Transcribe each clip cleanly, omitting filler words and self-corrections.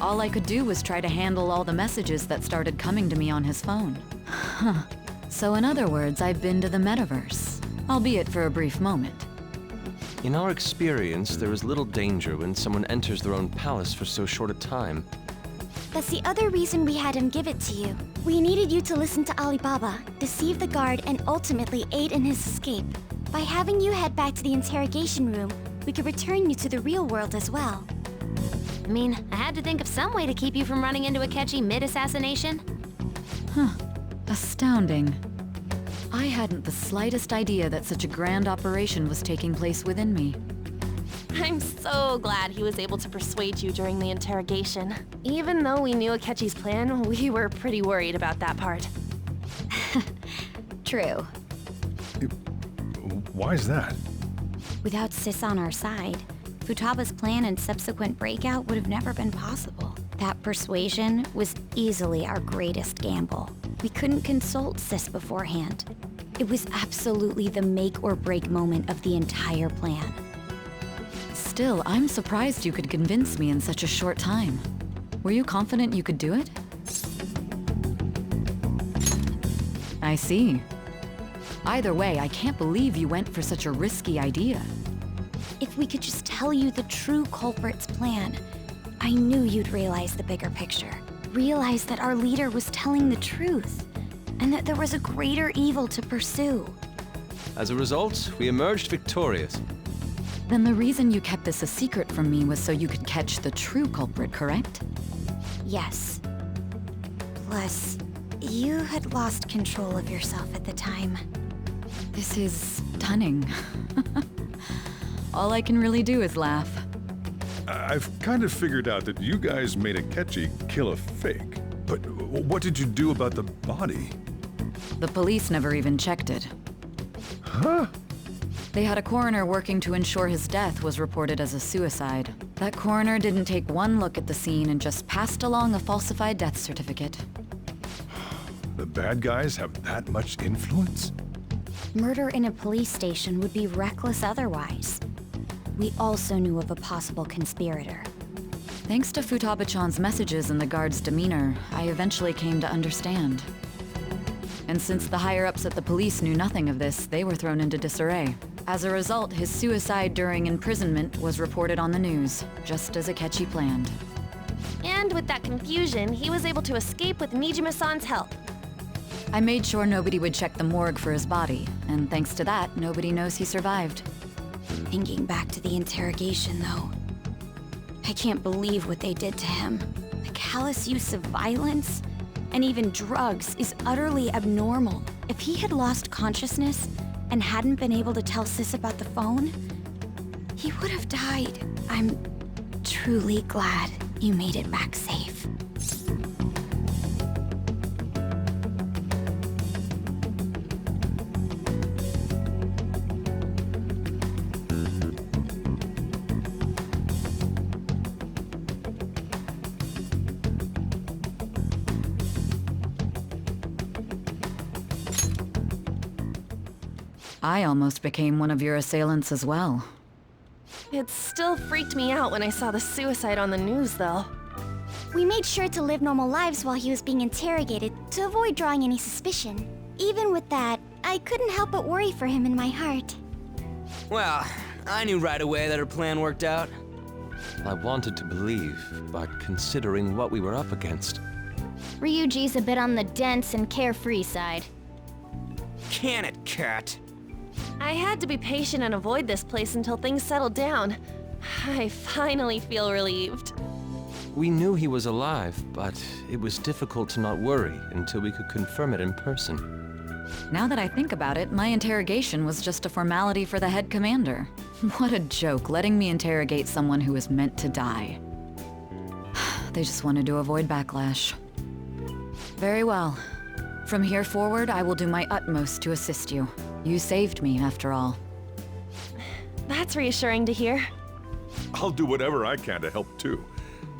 All I could do was try to handle all the messages that started coming to me on his phone. Huh. So in other words, I've been to the metaverse, albeit for a brief moment. In our experience, there is little danger when someone enters their own palace for so short a time. That's the other reason we had him give it to you. We needed you to listen to Alibaba, deceive the guard, and ultimately aid in his escape. By having you head back to the interrogation room, we could return you to the real world as well. I mean, I had to think of some way to keep you from running into Akechi mid-assassination. Huh. Astounding. I hadn't the slightest idea that such a grand operation was taking place within me. I'm so glad he was able to persuade you during the interrogation. Even though we knew Akechi's plan, we were pretty worried about that part. True. Why's that? Without Sis on our side, Futaba's plan and subsequent breakout would have never been possible. That persuasion was easily our greatest gamble. We couldn't consult Sis beforehand. It was absolutely the make or break moment of the entire plan. Still, I'm surprised you could convince me in such a short time. Were you confident you could do it? I see. Either way, I can't believe you went for such a risky idea. If we could just tell you the true culprit's plan, I knew you'd realize the bigger picture. Realize that our leader was telling the truth, and that there was a greater evil to pursue. As a result, we emerged victorious. Then the reason you kept this a secret from me was so you could catch the true culprit, correct? Yes. Plus, you had lost control of yourself at the time. This is stunning. All I can really do is laugh. I've kind of figured out that you guys made Akechi kill a fake. But what did you do about the body? The police never even checked it. Huh? They had a coroner working to ensure his death was reported as a suicide. That coroner didn't take one look at the scene and just passed along a falsified death certificate. The bad guys have that much influence? Murder in a police station would be reckless otherwise. We also knew of a possible conspirator. Thanks to Futaba-chan's messages and the guard's demeanor, I eventually came to understand. And since the higher-ups at the police knew nothing of this, they were thrown into disarray. As a result, his suicide during imprisonment was reported on the news, just as Akechi planned. And with that confusion, he was able to escape with Mijima-san's help. I made sure nobody would check the morgue for his body, and thanks to that, nobody knows he survived. Thinking back to the interrogation, though, I can't believe what they did to him. The callous use of violence and even drugs is utterly abnormal. If he had lost consciousness and hadn't been able to tell Sis about the phone, he would have died. I'm truly glad you made it back safe. I almost became one of your assailants as well. It still freaked me out when I saw the suicide on the news, though. We made sure to live normal lives while he was being interrogated to avoid drawing any suspicion. Even with that, I couldn't help but worry for him in my heart. Well, I knew right away that her plan worked out. I wanted to believe, but considering what we were up against. Ryuji's a bit on the dense and carefree side. Can it, cat? I had to be patient and avoid this place until things settled down. I finally feel relieved. We knew he was alive, but it was difficult to not worry until we could confirm it in person. Now that I think about it, my interrogation was just a formality for the head commander. What a joke, letting me interrogate someone who was meant to die. They just wanted to avoid backlash. Very well. From here forward, I will do my utmost to assist you. You saved me, after all. That's reassuring to hear. I'll do whatever I can to help too.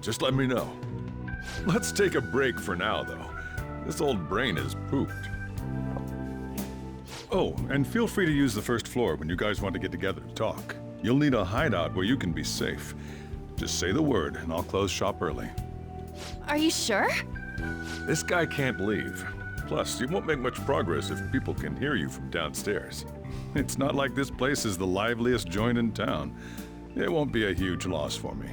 Just let me know. Let's take a break for now, though. This old brain is pooped. Oh, and feel free to use the first floor when you guys want to get together to talk. You'll need a hideout where you can be safe. Just say the word, and I'll close shop early. Are you sure? This guy can't leave. Plus, you won't make much progress if people can hear you from downstairs. It's not like this place is the liveliest joint in town. It won't be a huge loss for me.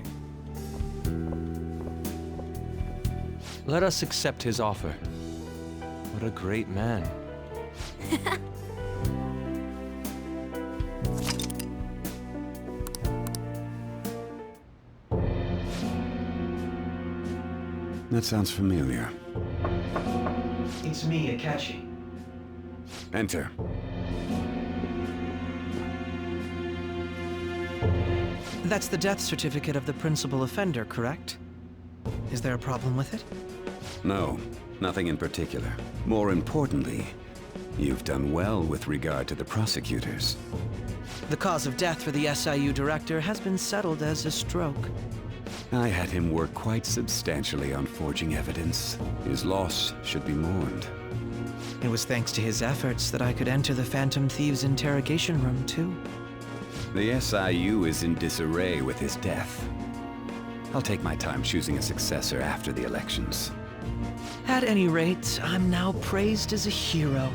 Let us accept his offer. What a great man. That sounds familiar. It's me, Akechi. Enter. That's the death certificate of the principal offender, correct? Is there a problem with it? No, nothing in particular. More importantly, you've done well with regard to the prosecutors. The cause of death for the SIU director has been settled as a stroke. I had him work quite substantially on forging evidence. His loss should be mourned. It was thanks to his efforts that I could enter the Phantom Thieves' interrogation room, too. The SIU is in disarray with his death. I'll take my time choosing a successor after the elections. At any rate, I'm now praised as a hero,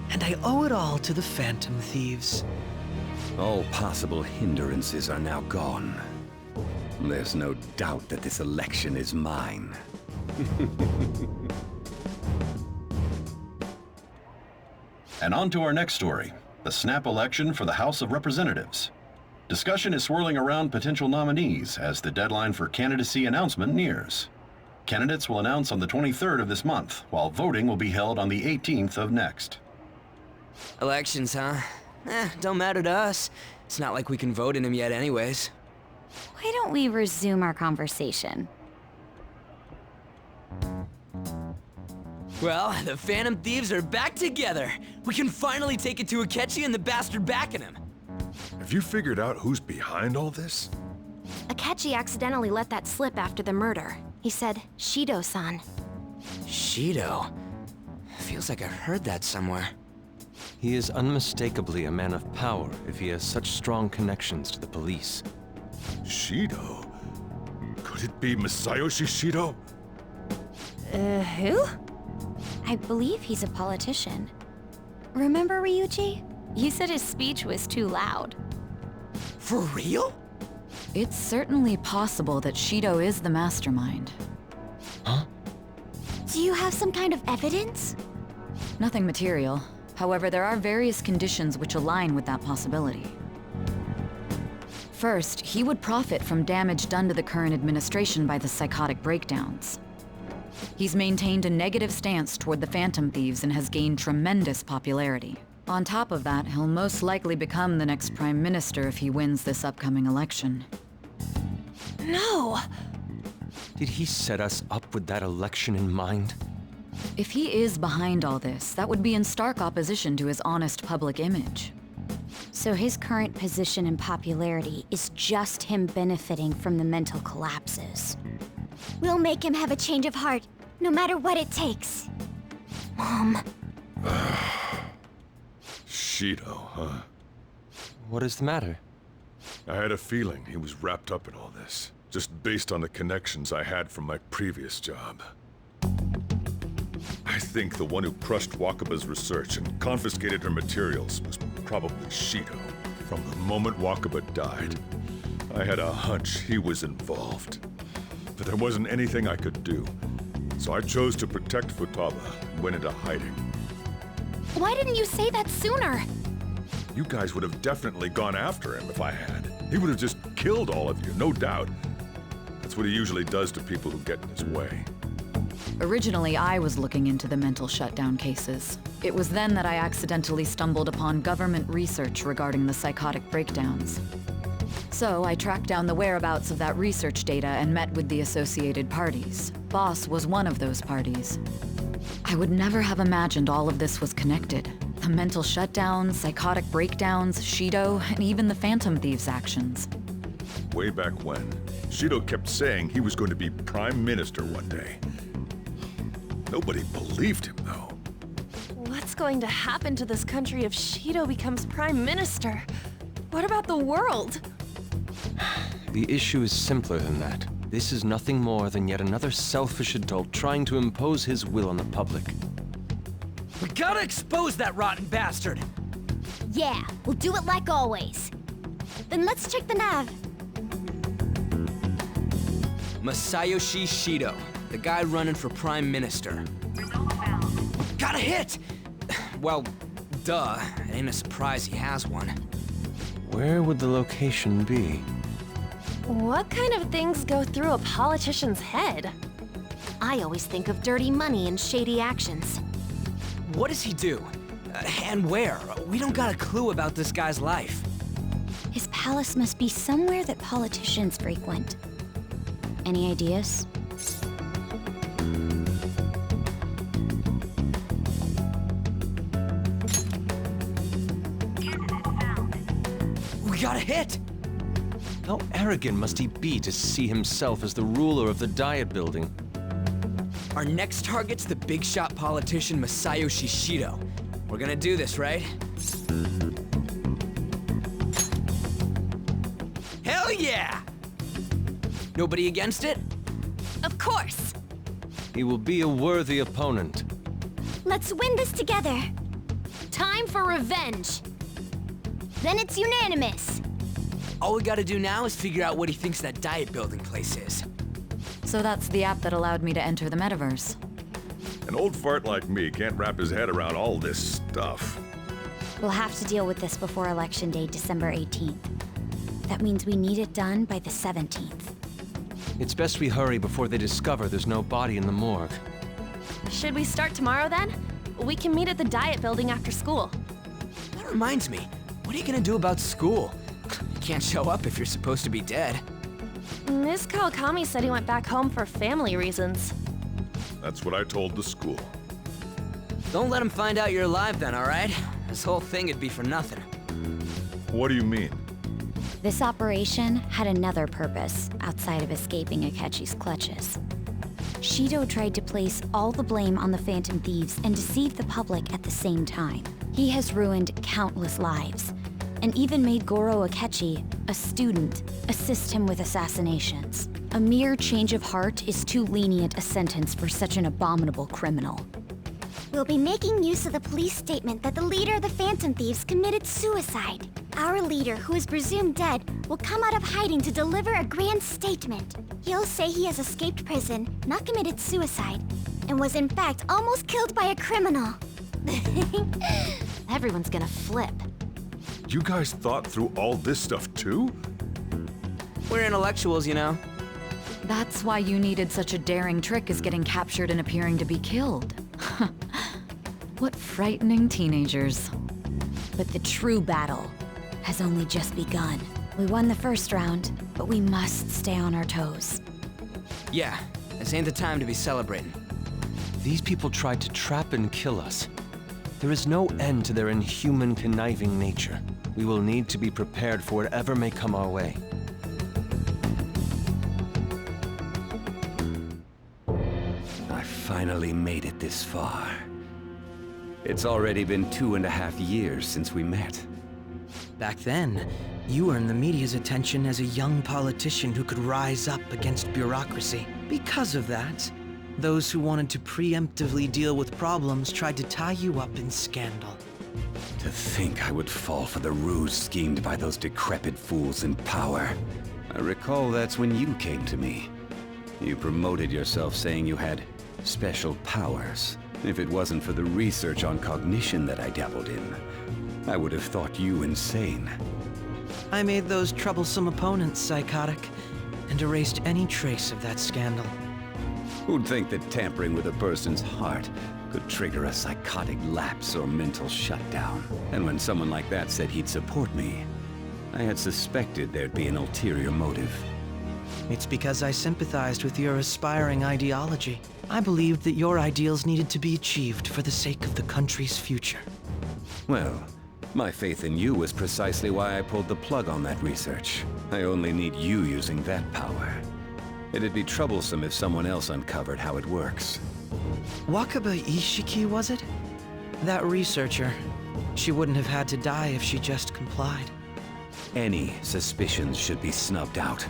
and I owe it all to the Phantom Thieves. All possible hindrances are now gone. There's no doubt that this election is mine. And on to our next story, the snap election for the House of Representatives. Discussion is swirling around potential nominees as the deadline for candidacy announcement nears. Candidates will announce on the 23rd of this month, while voting will be held on the 18th of next. Elections, huh? Don't matter to us. It's not like we can vote in them yet anyways. Why don't we resume our conversation? Well, the Phantom Thieves are back together. We can finally take it to Akechi and the bastard backing him. Have you figured out who's behind all this? Akechi accidentally let that slip after the murder. He said, Shido-san. Shido? Feels like I heard that somewhere. He is unmistakably a man of power if he has such strong connections to the police. Shido? Could it be Masayoshi Shido? Who? I believe he's a politician. Remember Ryuji? You said his speech was too loud. For real? It's certainly possible that Shido is the mastermind. Do you have some kind of evidence? Nothing material. However, there are various conditions which align with that possibility. First, he would profit from damage done to the current administration by the psychotic breakdowns. He's maintained a negative stance toward the Phantom Thieves and has gained tremendous popularity. On top of that, he'll most likely become the next Prime Minister if he wins this upcoming election. No! Did he set us up with that election in mind? If he is behind all this, that would be in stark opposition to his honest public image. So his current position and popularity is just him benefiting from the mental collapses. We'll make him have a change of heart, no matter what it takes. Mom. Shido, huh? What is the matter? I had a feeling he was wrapped up in all this, just based on the connections I had from my previous job. I think the one who crushed Wakaba's research and confiscated her materials was probably Shido. From the moment Wakaba died, I had a hunch he was involved. But there wasn't anything I could do, so I chose to protect Futaba and went into hiding. Why didn't you say that sooner? You guys would have definitely gone after him if I had. He would have just killed all of you, no doubt. That's what he usually does to people who get in his way. Originally, I was looking into the mental shutdown cases. It was then that I accidentally stumbled upon government research regarding the psychotic breakdowns. So I tracked down the whereabouts of that research data and met with the associated parties. Boss was one of those parties. I would never have imagined all of this was connected. The mental shutdowns, psychotic breakdowns, Shido, and even the Phantom Thieves' actions. Way back when, Shido kept saying he was going to be Prime Minister one day. Nobody believed him, though. What's going to happen to this country if Shido becomes Prime Minister? What about the world? The issue is simpler than that. This is nothing more than yet another selfish adult trying to impose his will on the public. We gotta expose that rotten bastard! Yeah, we'll do it like always. Then let's check the nav. Masayoshi Shido, the guy running for Prime Minister. Got a hit! Well, duh. It ain't a surprise he has one. Where would the location be? What kind of things go through a politician's head? I always think of dirty money and shady actions. What does he do? And where? We don't got a clue about this guy's life. His palace must be somewhere that politicians frequent. Any ideas? We got a hit! How arrogant must he be to see himself as the ruler of the Diet Building? Our next target's the big shot politician Masayoshi Shido. We're gonna do this, right? Hell yeah! Nobody against it? Of course! He will be a worthy opponent. Let's win this together. Time for revenge! Then it's unanimous. All we gotta do now is figure out what he thinks that Diet Building place is. So that's the app that allowed me to enter the metaverse. An old fart like me can't wrap his head around all this stuff. We'll have to deal with this before Election Day, December 18th. That means we need it done by the 17th. It's best we hurry before they discover there's no body in the morgue. Should we start tomorrow then? We can meet at the Diet Building after school. That reminds me, what are you gonna do about school? You can't show up if you're supposed to be dead. Miss Kawakami said he went back home for family reasons. That's what I told the school. Don't let him find out you're alive then, alright? This whole thing would be for nothing. What do you mean? This operation had another purpose outside of escaping Akechi's clutches. Shido tried to place all the blame on the Phantom Thieves and deceive the public at the same time. He has ruined countless lives, and even made Goro Akechi, a student, assist him with assassinations. A mere change of heart is too lenient a sentence for such an abominable criminal. We'll be making use of the police statement that the leader of the Phantom Thieves committed suicide. Our leader, who is presumed dead, will come out of hiding to deliver a grand statement. He'll say he has escaped prison, not committed suicide, and was in fact almost killed by a criminal. Everyone's gonna flip. You guys thought through all this stuff too? We're intellectuals, you know. That's why you needed such a daring trick as getting captured and appearing to be killed. What frightening teenagers. But the true battle has only just begun. We won the first round, but we must stay on our toes. Yeah, this ain't the time to be celebrating. These people tried to trap and kill us. There is no end to their inhuman, conniving nature. We will need to be prepared for whatever may come our way. I finally made it this far. It's already been 2.5 years since we met. Back then, you earned the media's attention as a young politician who could rise up against bureaucracy. Because of that, those who wanted to preemptively deal with problems tried to tie you up in scandal. To think I would fall for the ruse schemed by those decrepit fools in power. I recall that's when you came to me. You promoted yourself saying you had special powers. If it wasn't for the research on cognition that I dabbled in, I would have thought you insane. I made those troublesome opponents psychotic, and erased any trace of that scandal. Who'd think that tampering with a person's heart could trigger a psychotic lapse or mental shutdown? And when someone like that said he'd support me, I had suspected there'd be an ulterior motive. It's because I sympathized with your aspiring ideology. I believed that your ideals needed to be achieved for the sake of the country's future. Well, my faith in you was precisely why I pulled the plug on that research. I only need you using that power. It'd be troublesome if someone else uncovered how it works. Wakaba Ishiki, was it? That researcher. She wouldn't have had to die if she just complied. Any suspicions should be snubbed out.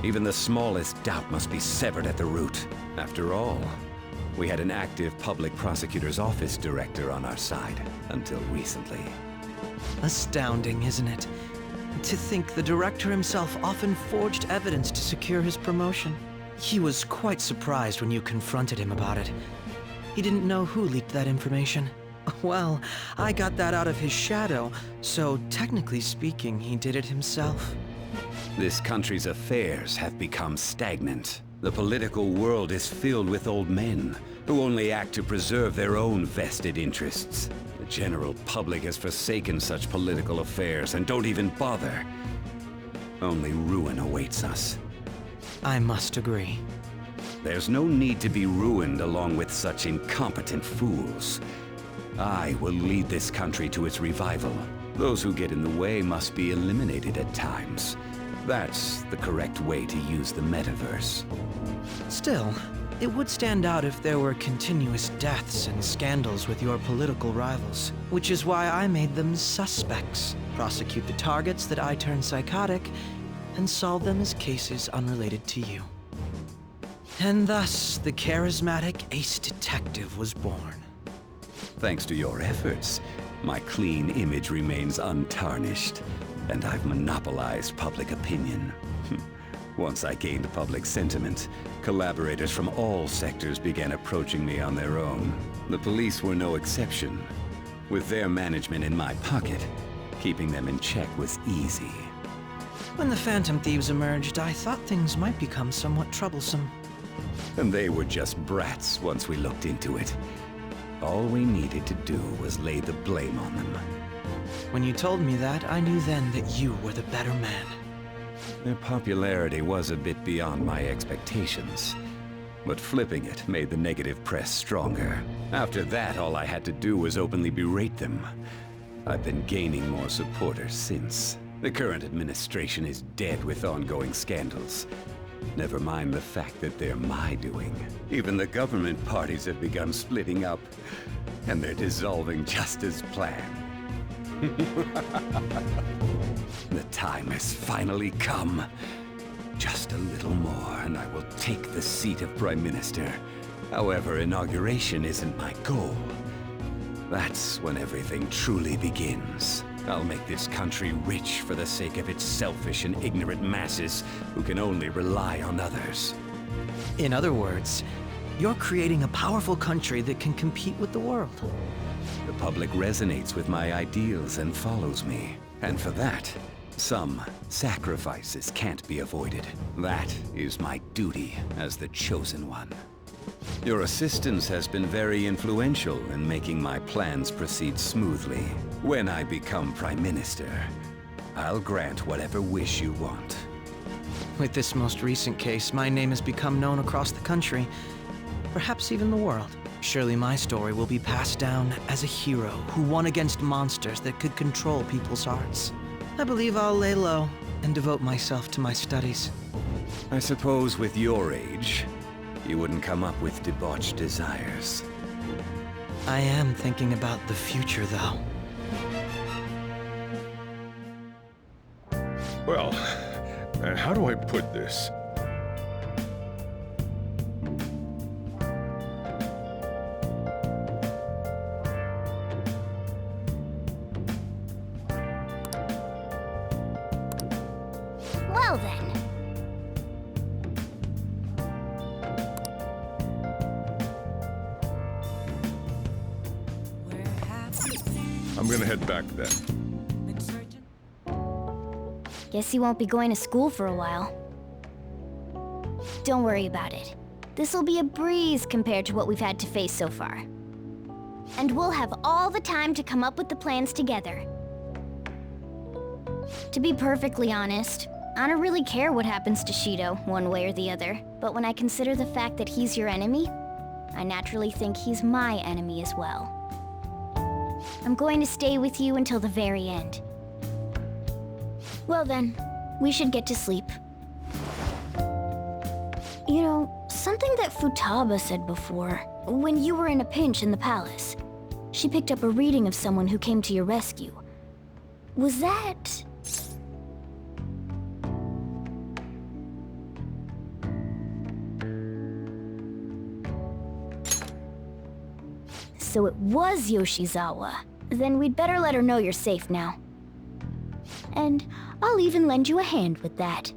Even the smallest doubt must be severed at the root. After all, we had an active public prosecutor's office director on our side, until recently. Astounding, isn't it? To think the director himself often forged evidence to secure his promotion. He was quite surprised when you confronted him about it. He didn't know who leaked that information. Well, I got that out of his shadow, so technically speaking, he did it himself. This country's affairs have become stagnant. The political world is filled with old men who only act to preserve their own vested interests. The general public has forsaken such political affairs and don't even bother. Only ruin awaits us. I must agree. There's no need to be ruined along with such incompetent fools. I will lead this country to its revival. Those who get in the way must be eliminated at times. That's the correct way to use the metaverse. Still, it would stand out if there were continuous deaths and scandals with your political rivals, which is why I made them suspects, prosecute the targets that I turn psychotic, and solve them as cases unrelated to you. And thus, the charismatic ace detective was born. Thanks to your efforts, my clean image remains untarnished, and I've monopolized public opinion. Once I gained public sentiment, collaborators from all sectors began approaching me on their own. The police were no exception. With their management in my pocket, keeping them in check was easy. When the Phantom Thieves emerged, I thought things might become somewhat troublesome. And they were just brats once we looked into it. All we needed to do was lay the blame on them. When you told me that, I knew then that you were the better man. Their popularity was a bit beyond my expectations, but flipping it made the negative press stronger. After that, all I had to do was openly berate them. I've been gaining more supporters since. The current administration is dead with ongoing scandals. Never mind the fact that they're my doing. Even the government parties have begun splitting up, and they're dissolving just as planned. The time has finally come. Just a little more, and I will take the seat of Prime Minister. However, inauguration isn't my goal. That's when everything truly begins. I'll make this country rich for the sake of its selfish and ignorant masses who can only rely on others. In other words, you're creating a powerful country that can compete with the world. The public resonates with my ideals and follows me. And for that, some sacrifices can't be avoided. That is my duty as the Chosen One. Your assistance has been very influential in making my plans proceed smoothly. When I become Prime Minister, I'll grant whatever wish you want. With this most recent case, my name has become known across the country, perhaps even the world. Surely my story will be passed down as a hero who won against monsters that could control people's hearts. I believe I'll lay low and devote myself to my studies. I suppose with your age, you wouldn't come up with debauched desires. I am thinking about the future, though. Well, how do I put this? Well then. I'm gonna head back then. Guess you won't be going to school for a while. Don't worry about it. This'll be a breeze compared to what we've had to face so far. And we'll have all the time to come up with the plans together. To be perfectly honest, I don't really care what happens to Shido, one way or the other. But when I consider the fact that he's your enemy, I naturally think he's my enemy as well. I'm going to stay with you until the very end. Well then, we should get to sleep. You know, something that Futaba said before, when you were in a pinch in the palace, she picked up a reading of someone who came to your rescue. Was that... So it was Yoshizawa. Then we'd better let her know you're safe now. And I'll even lend you a hand with that.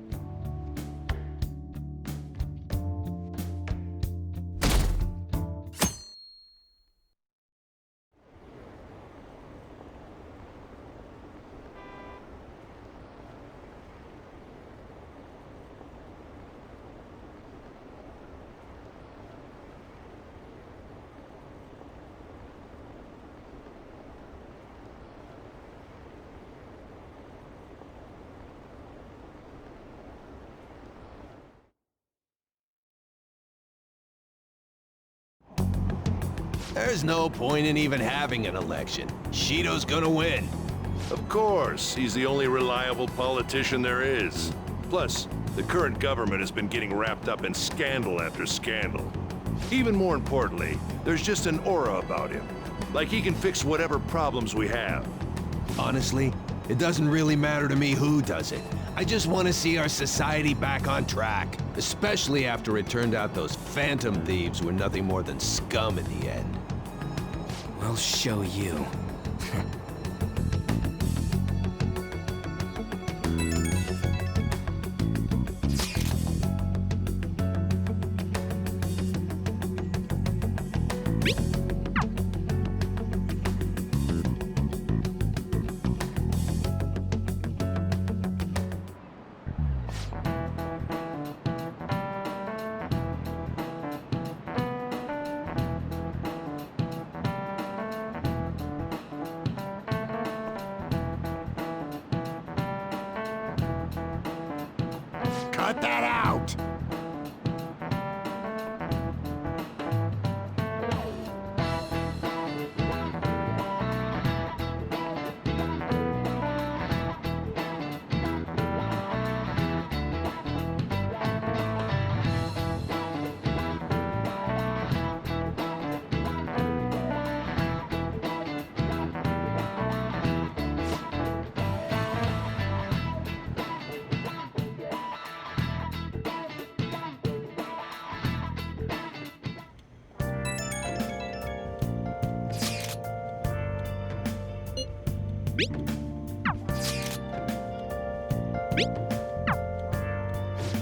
There's no point in even having an election. Shido's gonna win. Of course, he's the only reliable politician there is. Plus, the current government has been getting wrapped up in scandal after scandal. Even more importantly, there's just an aura about him. Like he can fix whatever problems we have. Honestly, it doesn't really matter to me who does it. I just want to see our society back on track. Especially after it turned out those phantom thieves were nothing more than scum in the end. We'll show you. Cut that out!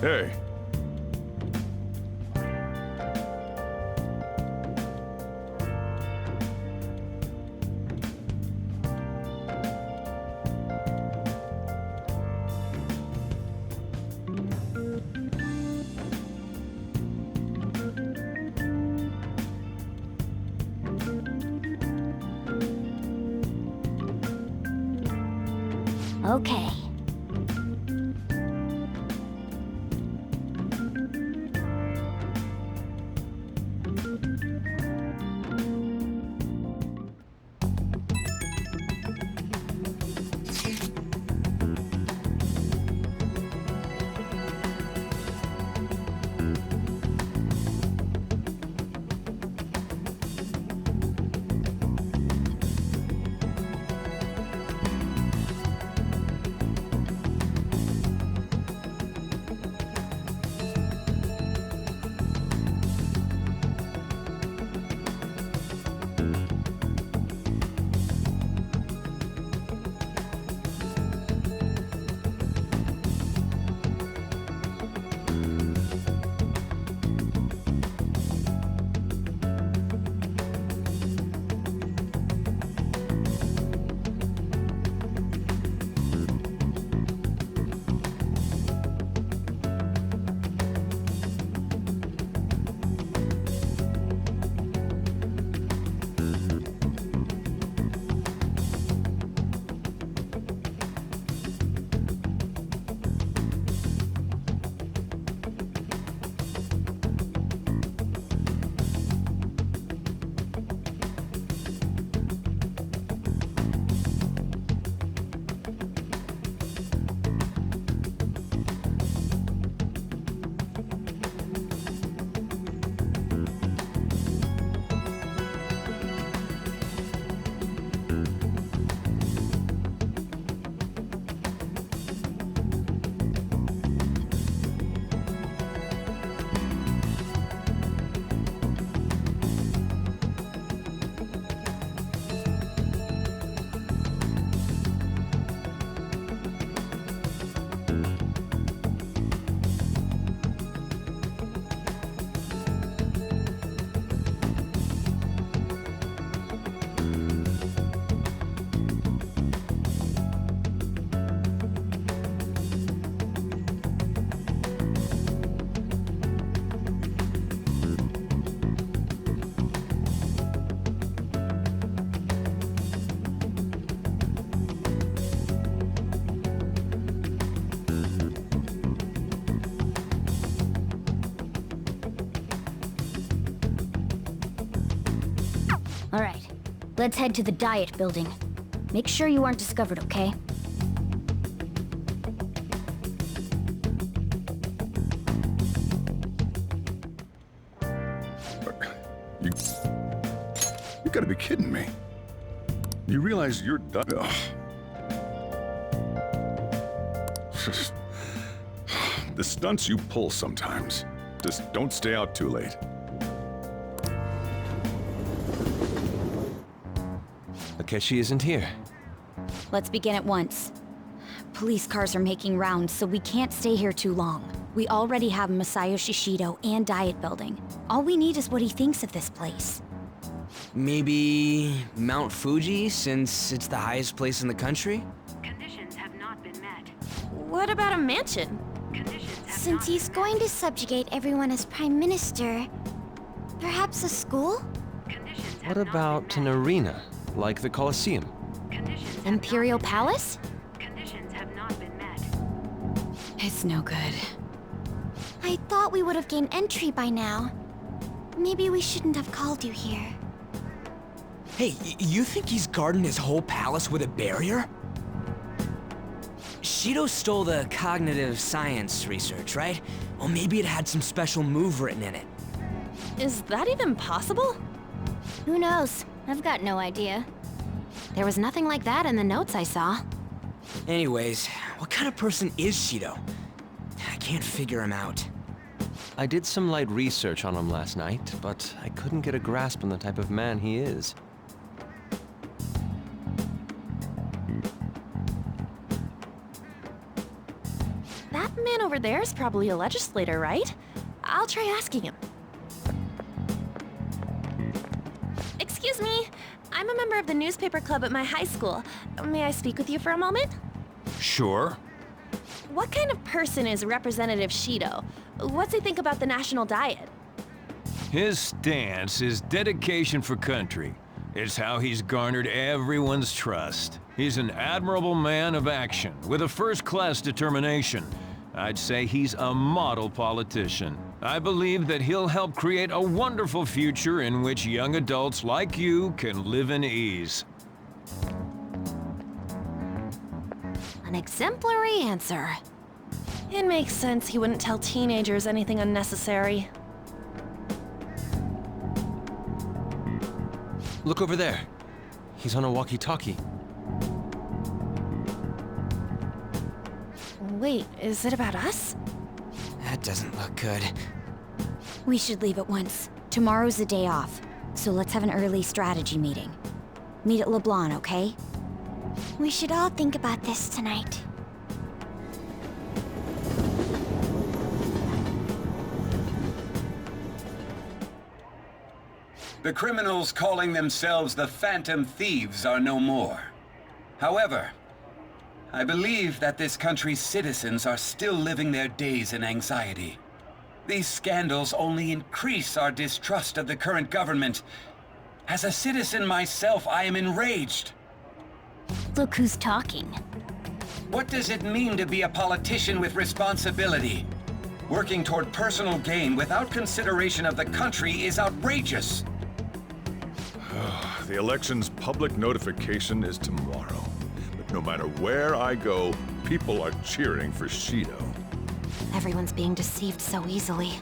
Hey. Okay. Alright, let's head to the Diet Building. Make sure you aren't discovered, okay? You gotta be kidding me. You realize you're done? Ugh. The stunts you pull sometimes. Just don't stay out too late. Akechi isn't here. Let's begin at once. Police cars are making rounds, so we can't stay here too long. We already have Masayoshi Shido and Diet Building. All we need is what he thinks of this place. Maybe Mount Fuji, since it's the highest place in the country? Conditions have not been met. What about a mansion? Since he's going to subjugate everyone as Prime Minister, perhaps a school? What about an arena, like the Colosseum? Imperial Palace? Conditions have not been met. It's no good. I thought we would have gained entry by now. Maybe we shouldn't have called you here. Hey, you think he's guarding his whole palace with a barrier? Shido stole the cognitive science research, right? Well, maybe it had some special move written in it. Is that even possible? Who knows? I've got no idea. There was nothing like that in the notes I saw. Anyways, what kind of person is Shido? I can't figure him out. I did some light research on him last night, but I couldn't get a grasp on the type of man he is. That man over there is probably a legislator, right? I'll try asking him. Excuse me. I'm a member of the newspaper club at my high school. May I speak with you for a moment? Sure. What kind of person is Representative Shido? What's he think about the national diet? His stance is dedication for country. It's how he's garnered everyone's trust. He's an admirable man of action, with a first-class determination. I'd say he's a model politician. I believe that he'll help create a wonderful future in which young adults like you can live in ease. An exemplary answer. It makes sense he wouldn't tell teenagers anything unnecessary. Look over there. He's on a walkie-talkie. Wait, is it about us? That doesn't look good. We should leave at once. Tomorrow's the day off, so let's have an early strategy meeting. Meet at LeBlanc, okay? We should all think about this tonight. The criminals calling themselves the Phantom Thieves are no more. However, I believe that this country's citizens are still living their days in anxiety. These scandals only increase our distrust of the current government. As a citizen myself, I am enraged. Look who's talking. What does it mean to be a politician with responsibility? Working toward personal gain without consideration of the country is outrageous. The election's public notification is tomorrow. But no matter where I go, people are cheering for Shido. Everyone's being deceived so easily.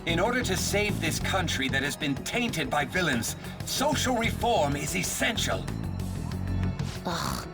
In order to save this country that has been tainted by villains, social reform is essential. Ugh.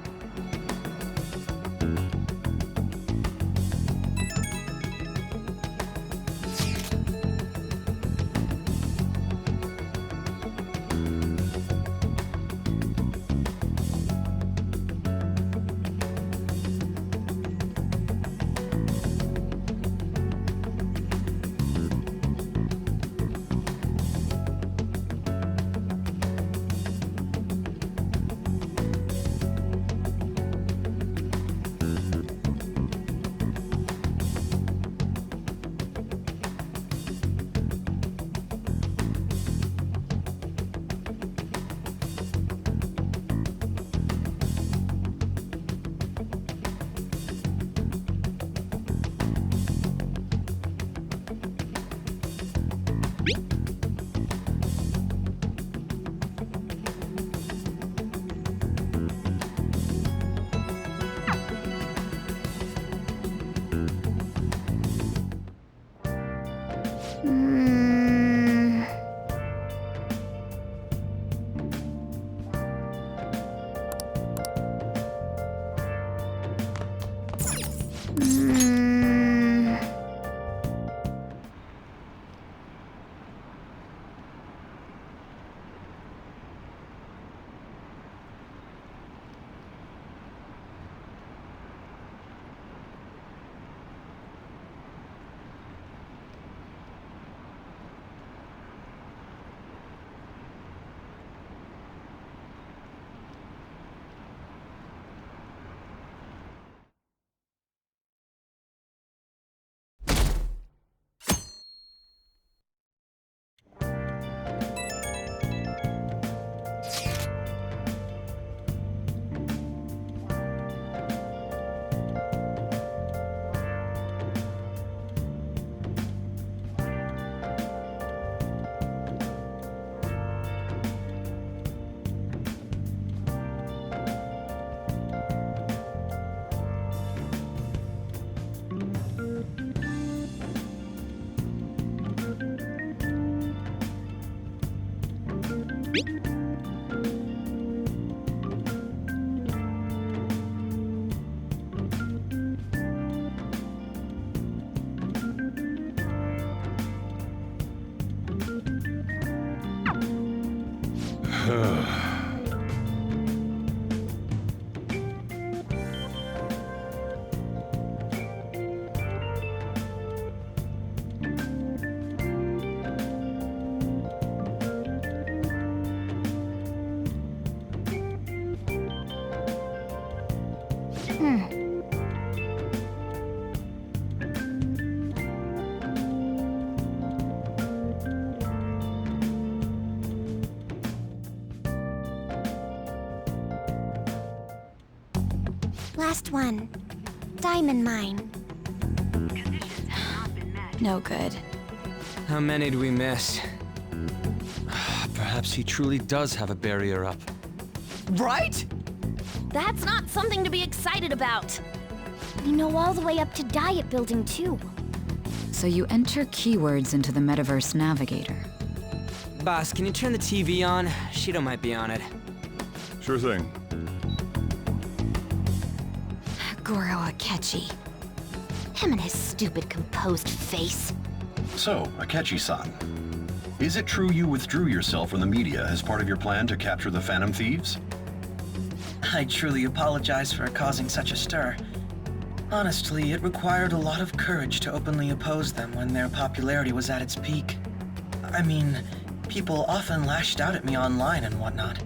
Last one. Diamond mine. No good. How many do we miss? Perhaps he truly does have a barrier up. Right? That's not something to be excited about. We know all the way up to Diet Building, too. So you enter keywords into the Metaverse Navigator. Boss, can you turn the TV on? Shido might be on it. Sure thing. Goro Akechi. Him and his stupid composed face. So, Akechi-san, is it true you withdrew yourself from the media as part of your plan to capture the Phantom Thieves? I truly apologize for causing such a stir. Honestly, it required a lot of courage to openly oppose them when their popularity was at its peak. I mean, people often lashed out at me online and whatnot.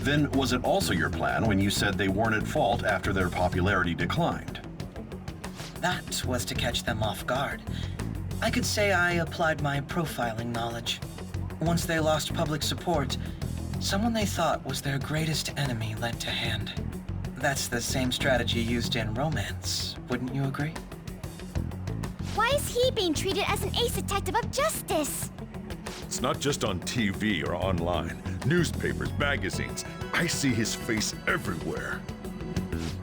Then was it also your plan when you said they weren't at fault after their popularity declined? That was to catch them off guard. I could say I applied my profiling knowledge. Once they lost public support, someone they thought was their greatest enemy lent a hand. That's the same strategy used in romance, wouldn't you agree? Why is he being treated as an ace detective of justice? It's not just on TV or online. Newspapers, magazines. I see his face everywhere.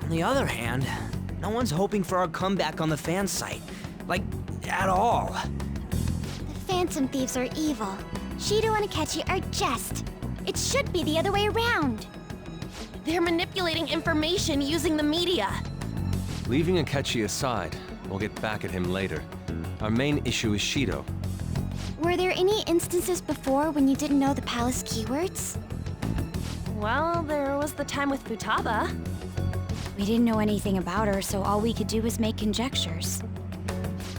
On the other hand, no one's hoping for our comeback on the fan site. Like, at all. The Phantom Thieves are evil. Shido and Akechi are just. It should be the other way around. They're manipulating information using the media. Leaving Akechi aside, we'll get back at him later. Our main issue is Shido. Were there any instances before when you didn't know the palace keywords? Well, there was the time with Futaba. We didn't know anything about her, so all we could do was make conjectures.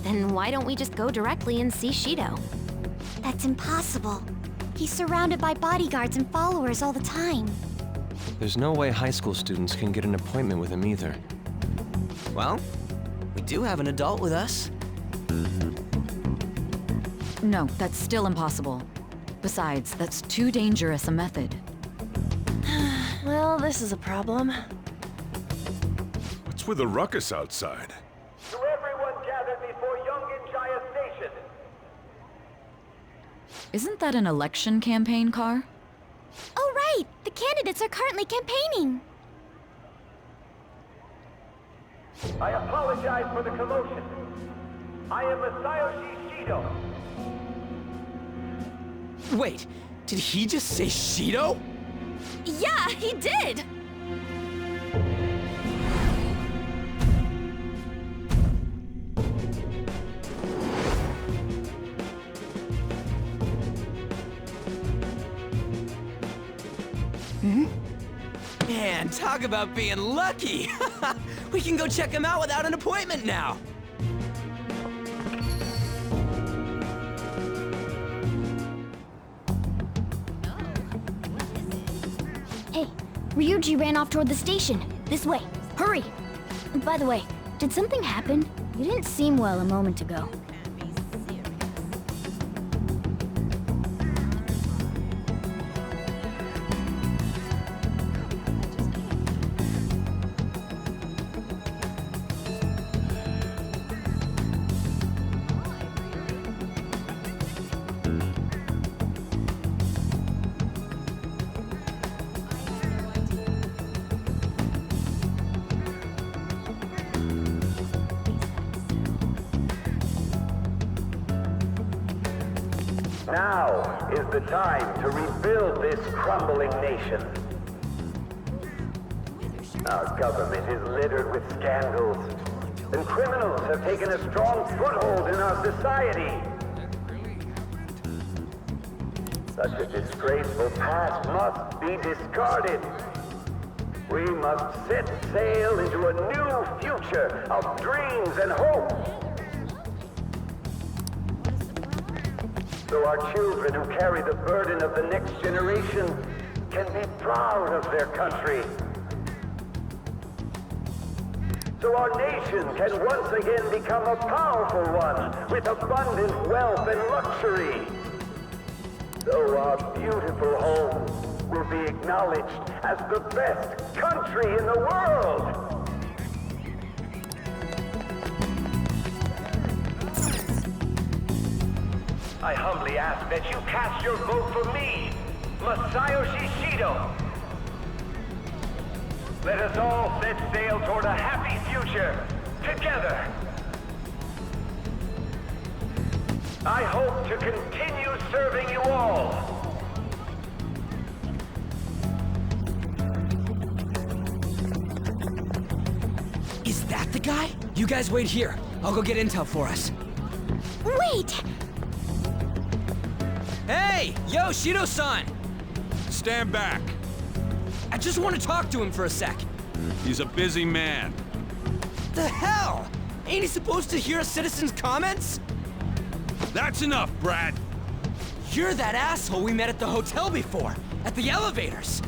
Then why don't we just go directly and see Shido? That's impossible. He's surrounded by bodyguards and followers all the time. There's no way high school students can get an appointment with him either. Well, we do have an adult with us. No, that's still impossible. Besides, that's too dangerous a method. Well, this is a problem. What's with the ruckus outside? To everyone gathered before Yongin Jaya Station. Isn't that an election campaign car? Oh, right! The candidates are currently campaigning! I apologize for the commotion. I am Masayoshi Shido. Wait, did he just say Shido? Yeah, he did! Man, talk about being lucky! We can go check him out without an appointment now! Hey, Ryuji ran off toward the station. This way. Hurry! By the way, did something happen? You didn't seem well a moment ago. Now is the time to rebuild this crumbling nation. Our government is littered with scandals, and criminals have taken a strong foothold in our society. Such a disgraceful past must be discarded. We must set sail into a new future of dreams and hope. So our children who carry the burden of the next generation can be proud of their country. So our nation can once again become a powerful one with abundant wealth and luxury. So our beautiful home will be acknowledged as the best country in the world. I humbly ask that you cast your vote for me, Masayoshi Shido. Let us all set sail toward a happy future, together. I hope to continue serving you all. Is that the guy? You guys wait here. I'll go get intel for us. Wait! Hey! Yo, Shido-san! Stand back. I just want to talk to him for a sec. He's a busy man. The hell? Ain't he supposed to hear a citizen's comments? That's enough, Brad. You're that asshole we met at the hotel before, at the elevators.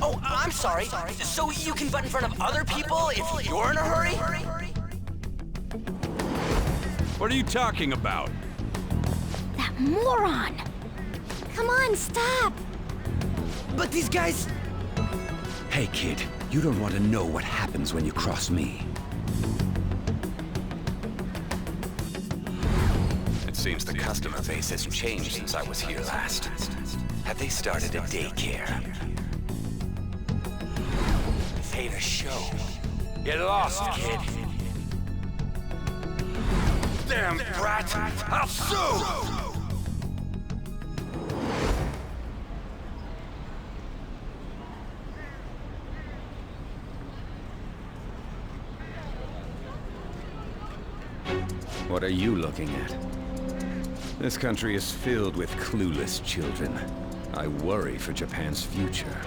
Oh, I'm sorry. So you can butt in front of other people if you're in a hurry? What are you talking about? That moron! Come on, stop! But these guys... Hey, kid, you don't want to know what happens when you cross me. It seems the customer base has changed since I was here last. Have they started a daycare? Paid a show. Get lost, kid. Damn brat! I'll sue! What are you looking at? This country is filled with clueless children. I worry for Japan's future.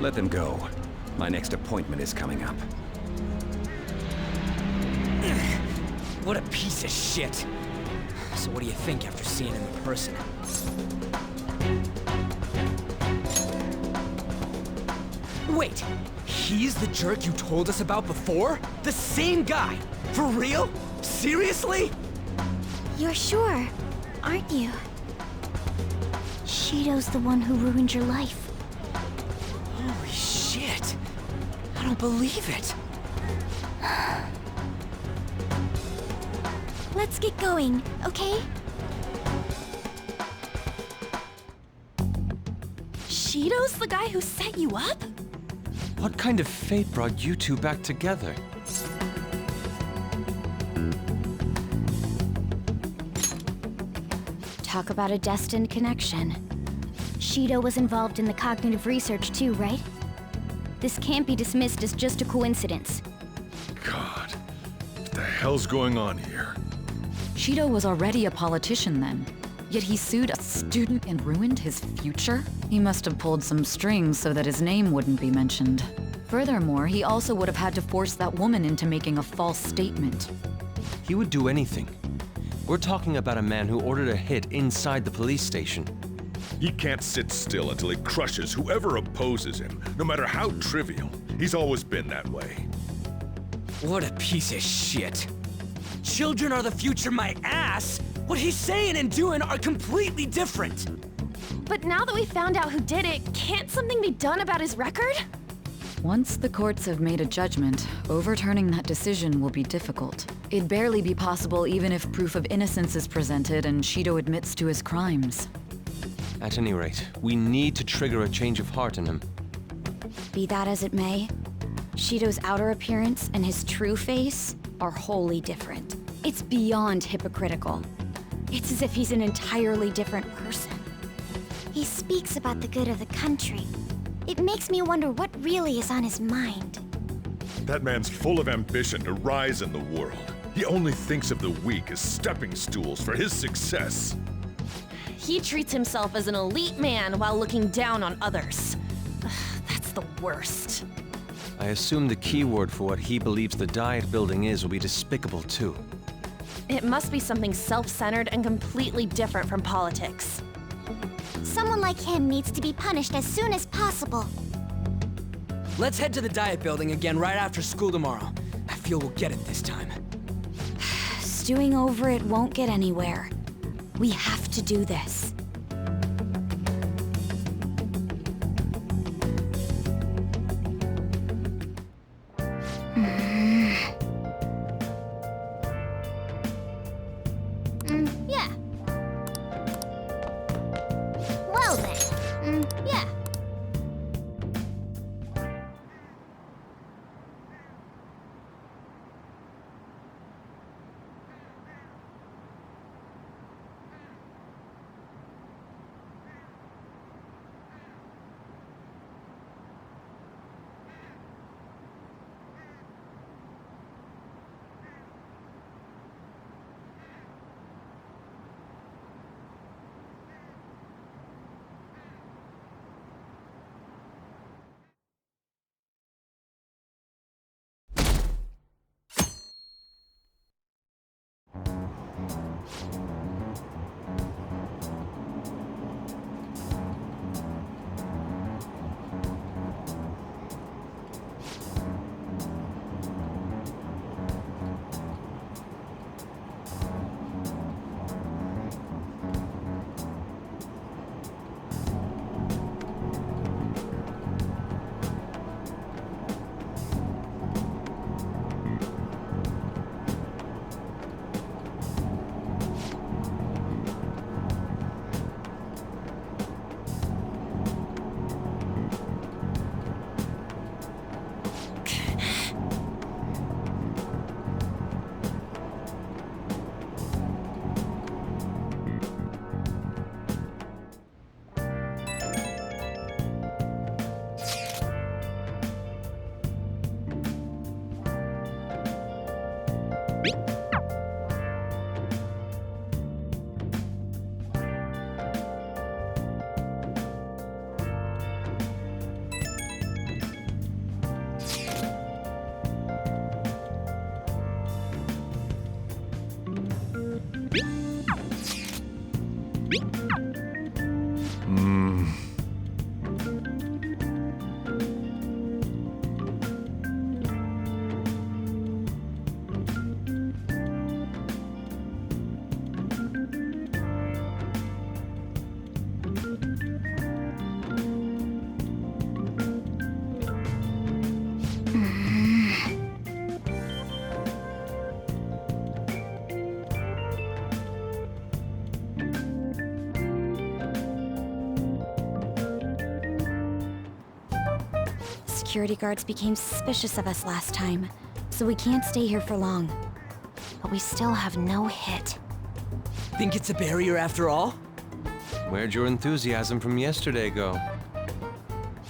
Let them go. My next appointment is coming up. What a piece of shit. So what do you think after seeing him in person? Wait, he's the jerk you told us about before? The same guy? For real? Seriously? You're sure, aren't you? Shido's the one who ruined your life. Holy shit. I don't believe it. Let's get going, okay? Shido's the guy who set you up? What kind of fate brought you two back together? Talk about a destined connection. Shido was involved in the cognitive research too, right? This can't be dismissed as just a coincidence. God, what the hell's going on here? Shido was already a politician then, yet he sued a student and ruined his future? He must have pulled some strings so that his name wouldn't be mentioned. Furthermore, he also would have had to force that woman into making a false statement. He would do anything. We're talking about a man who ordered a hit inside the police station. He can't sit still until he crushes whoever opposes him, no matter how trivial. He's always been that way. What a piece of shit. Children are the future, my ass! What he's saying and doing are completely different! But now that we found out who did it, can't something be done about his record? Once the courts have made a judgment, overturning that decision will be difficult. It'd barely be possible even if proof of innocence is presented and Shido admits to his crimes. At any rate, we need to trigger a change of heart in him. Be that as it may, Shido's outer appearance and his true face are wholly different. It's beyond hypocritical. It's as if he's an entirely different person. He speaks about the good of the country. It makes me wonder what really is on his mind. That man's full of ambition to rise in the world. He only thinks of the weak as stepping stools for his success. He treats himself as an elite man while looking down on others. That's the worst. I assume the key word for what he believes the Diet building is will be despicable too. It must be something self-centered and completely different from politics. Someone like him needs to be punished as soon as possible. Let's head to the Diet building again right after school tomorrow. I feel we'll get it this time. Stewing over it won't get anywhere. We have to do this. Yeah. Well then. Yeah. Security guards became suspicious of us last time, so we can't stay here for long. But we still have no hit. Think it's a barrier after all? Where'd your enthusiasm from yesterday go?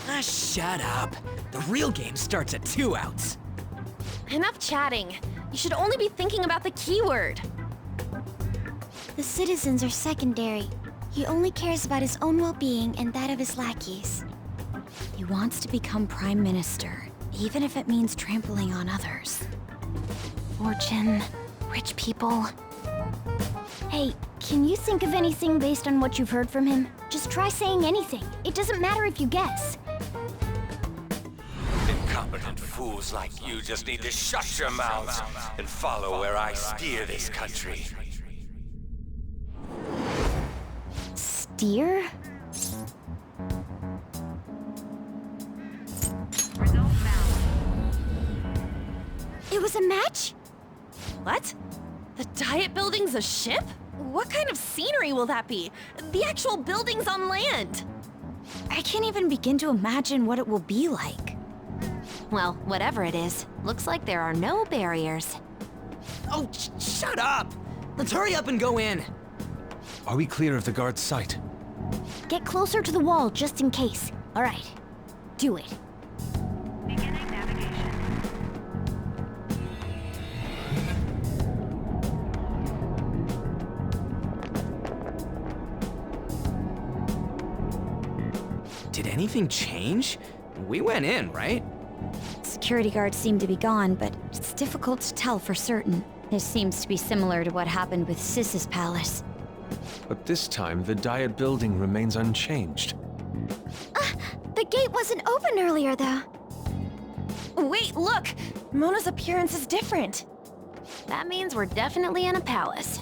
Ah, shut up. The real game starts at 2 outs. Enough chatting. You should only be thinking about the keyword. The citizens are secondary. He only cares about his own well-being and that of his lackeys. He wants to become Prime Minister, even if it means trampling on others. Fortune, rich people. Hey, can you think of anything based on what you've heard from him? Just try saying anything. It doesn't matter if you guess. Incompetent fools like you just need to shut your mouths and follow where I steer this country. Steer? It was a match? What? The Diet Building's a ship? What kind of scenery will that be? The actual building's on land. I can't even begin to imagine what it will be like. Well, whatever it is, looks like there are no barriers. Oh, shut up! Let's hurry up and go in. Are we clear of the guard's sight? Get closer to the wall just in case. All right, do it. Beginning navigation. Did anything change? We went in, right? Security guards seem to be gone, but it's difficult to tell for certain. This seems to be similar to what happened with Sis's palace. But this time, the Diet Building remains unchanged. The gate wasn't open earlier, though. Wait, look! Mona's appearance is different. That means we're definitely in a palace.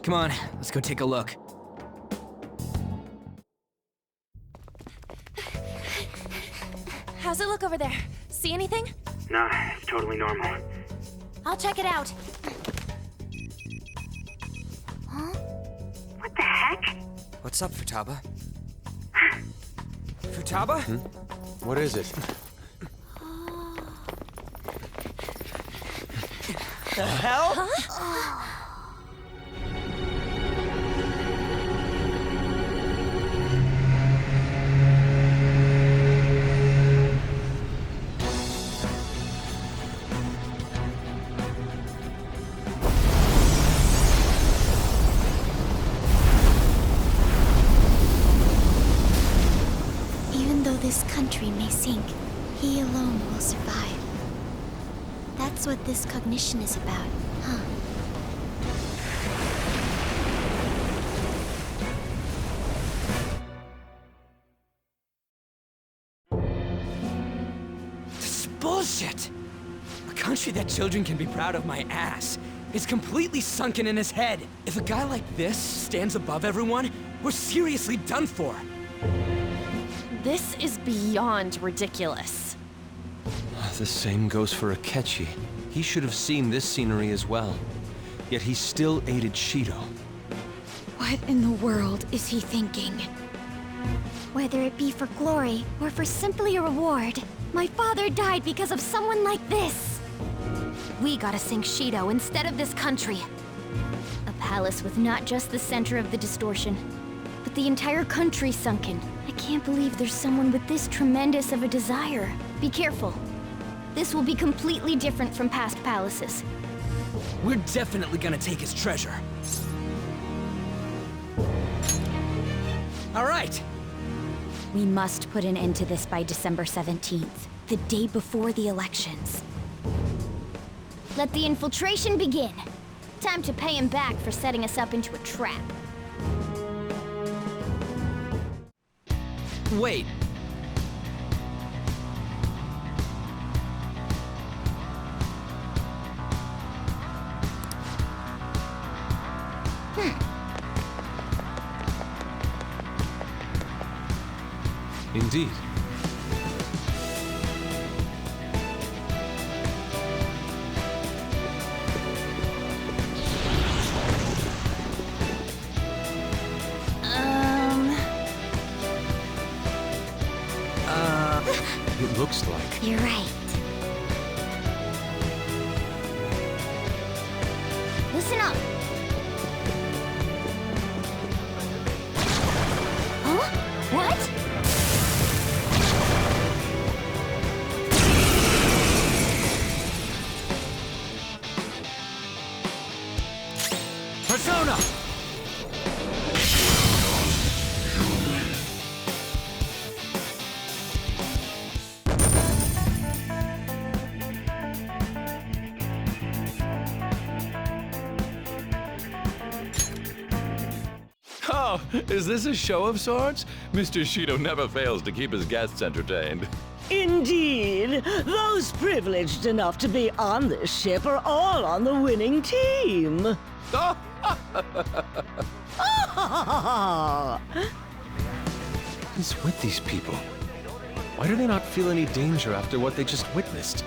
Come on, let's go take a look. How's it look over there? See anything? Nah, it's totally normal. I'll check it out. Huh? What the heck? What's up, Futaba? Futaba? What is it? The hell? Huh? Even though this country may sink, he alone will survive. That's what this cognition is about, huh? This is bullshit! A country that children can be proud of my ass is completely sunken in his head. If a guy like this stands above everyone, we're seriously done for. This is beyond ridiculous. The same goes for Akechi. He should have seen this scenery as well. Yet he still aided Shido. What in the world is he thinking? Whether it be for glory or for simply a reward, my father died because of someone like this. We gotta sink Shido instead of this country. A palace with not just the center of the distortion, but the entire country sunken. I can't believe there's someone with this tremendous of a desire. Be careful. This will be completely different from past palaces. We're definitely gonna take his treasure. All right. We must put an end to this by December 17th, the day before the elections. Let the infiltration begin. Time to pay him back for setting us up into a trap. Wait. Indeed. It looks like... You're right. Listen up. Huh? What? Persona! Oh, is this a show of sorts? Mr. Shido never fails to keep his guests entertained. Indeed. Those privileged enough to be on this ship are all on the winning team. What's with these people? Why do they not feel any danger after what they just witnessed?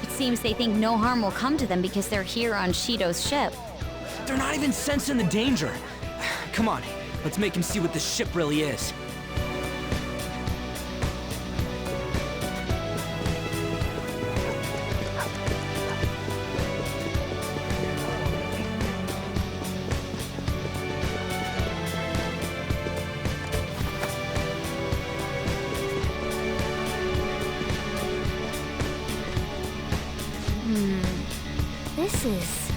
It seems they think no harm will come to them because they're here on Shido's ship. They're not even sensing the danger. Come on, let's make him see what this ship really is. This is...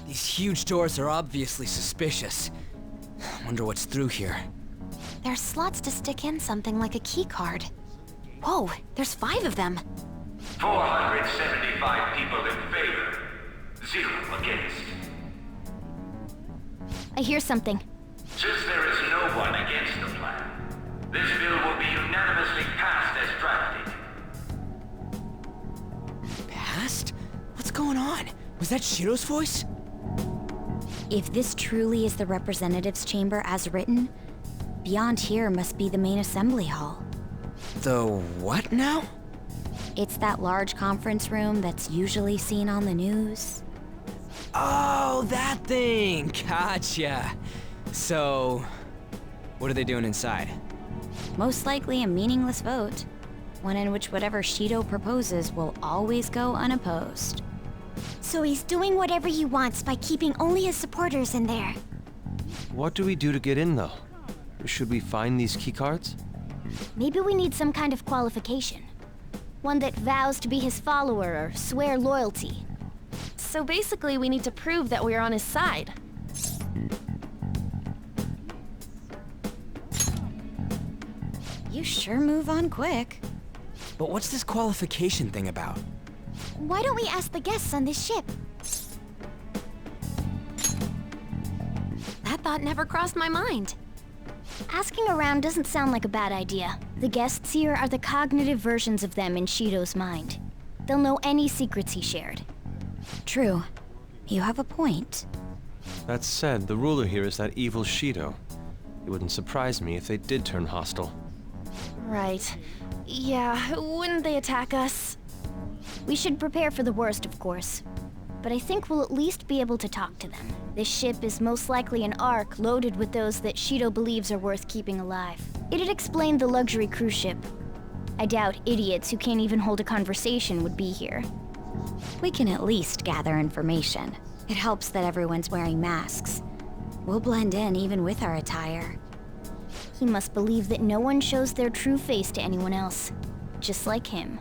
These huge doors are obviously suspicious. Wonder what's through here. There's slots to stick in something like a key card. Whoa, there's 5 of them. 475 people in favor, 0 against. I hear something. Since there is no one against the plan, this bill will be unanimously passed as drafted. Passed? What's going on? Was that Shido's voice? If this truly is the representatives' chamber as written, beyond here must be the main assembly hall. The what now? It's that large conference room that's usually seen on the news. Oh, that thing! Gotcha. So, what are they doing inside? Most likely a meaningless vote, one in which whatever Shido proposes will always go unopposed. So he's doing whatever he wants by keeping only his supporters in there. What do we do to get in, though? Should we find these keycards? Maybe we need some kind of qualification. One that vows to be his follower or swear loyalty. So basically, we need to prove that we're on his side. You sure move on quick. But what's this qualification thing about? Why don't we ask the guests on this ship? That thought never crossed my mind. Asking around doesn't sound like a bad idea. The guests here are the cognitive versions of them in Shido's mind. They'll know any secrets he shared. True. You have a point. That said, the ruler here is that evil Shido. It wouldn't surprise me if they did turn hostile. Right. Yeah, wouldn't they attack us? We should prepare for the worst, of course. But I think we'll at least be able to talk to them. This ship is most likely an Ark loaded with those that Shido believes are worth keeping alive. It'd explain the luxury cruise ship. I doubt idiots who can't even hold a conversation would be here. We can at least gather information. It helps that everyone's wearing masks. We'll blend in even with our attire. He must believe that no one shows their true face to anyone else. just like him.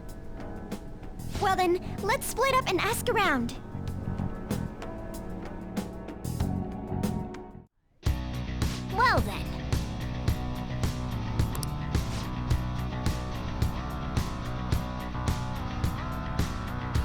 Well then, let's split up and ask around. Well then,